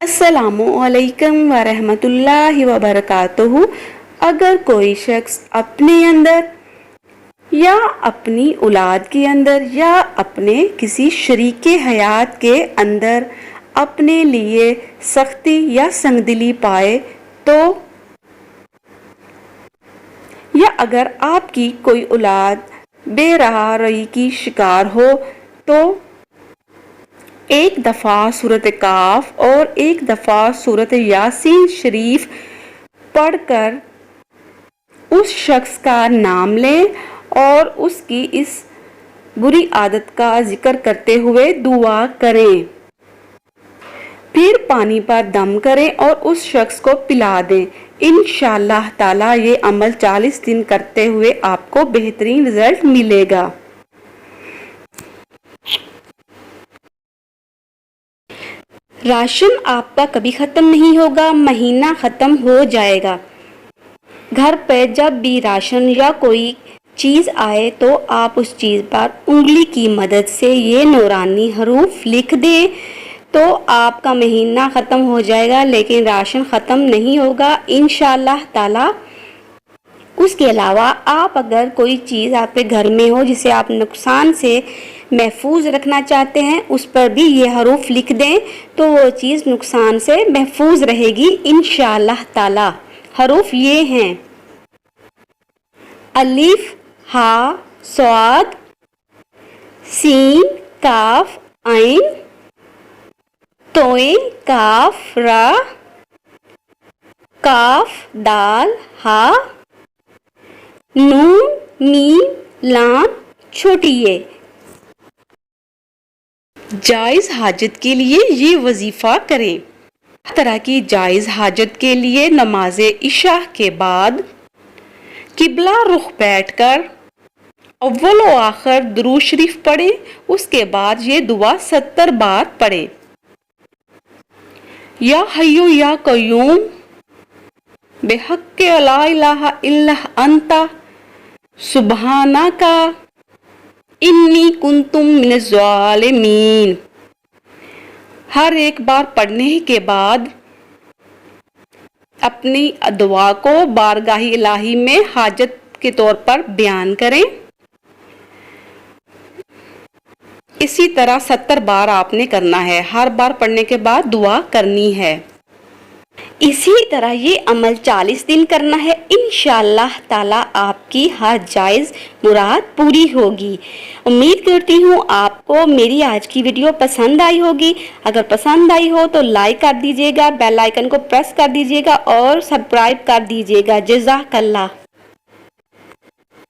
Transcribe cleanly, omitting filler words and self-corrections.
السلام علیکم ورحمۃ اللہ وبرکاتہ۔ اگر کوئی شخص اپنے اندر یا اپنی اولاد کے اندر یا اپنے کسی شریک حیات کے اندر اپنے لیے سختی یا سنگدلی پائے تو، یا اگر آپ کی کوئی اولاد بے راہی کی شکار ہو تو ایک دفعہ سورۃ کاف اور ایک دفعہ سورۃ یاسین شریف پڑھ کر اس شخص کا نام لیں اور اس کی اس بری عادت کا ذکر کرتے ہوئے دعا کریں، پھر پانی پر دم کریں اور اس شخص کو پلا دیں۔ انشاءاللہ تعالی یہ عمل 40 دن کرتے ہوئے آپ کو بہترین رزلٹ ملے گا۔ راشن آپ کا کبھی ختم نہیں ہوگا، مہینہ ختم ہو جائے گا۔ گھر پہ جب بھی راشن یا کوئی چیز آئے تو آپ اس چیز پر انگلی کی مدد سے یہ نورانی حروف لکھ دیں تو آپ کا مہینہ ختم ہو جائے گا، لیکن راشن ختم نہیں ہوگا انشاءاللہ تعالی۔ اس کے علاوہ آپ اگر کوئی چیز آپ کے گھر میں ہو جسے آپ نقصان سے محفوظ رکھنا چاہتے ہیں، اس پر بھی یہ حروف لکھ دیں تو وہ چیز نقصان سے محفوظ رہے گی انشاءاللہ تعالی۔ حروف یہ ہیں: الف ہا صاد سین کاف عین توئے کاف را کاف دال ہا نون میم لام چھوٹی یہ۔ جائز حاجت کے لیے یہ وظیفہ کریں۔ ہر طرح کی جائز حاجت کے لیے نماز عشاء کے بعد قبلہ رخ بیٹھ کر اول و آخر درود شریف پڑھیں، اس کے بعد یہ دعا 70 بار پڑھیں: یا حیو یا قیوم بحق لا الہ الا انت سبحانک انی کنت من الظالمین۔ ہر ایک بار پڑھنے کے بعد اپنی دعا کو بارگاہ الہی میں حاجت کے طور پر بیان کریں۔ اسی طرح 70 بار آپ نے کرنا ہے، ہر بار پڑھنے کے بعد دعا کرنی ہے۔ اسی طرح یہ عمل 40 دن کرنا ہے، انشاءاللہ تعالی آپ کی ہر جائز مراد پوری ہوگی۔ امید کرتی ہوں آپ کو میری آج کی ویڈیو پسند آئی ہوگی۔ اگر پسند آئی ہو تو لائک کر دیجیے گا، بیل آئیکن کو پریس کر دیجیے گا اور سبسکرائب کر دیجیے گا۔ جزاک اللہ۔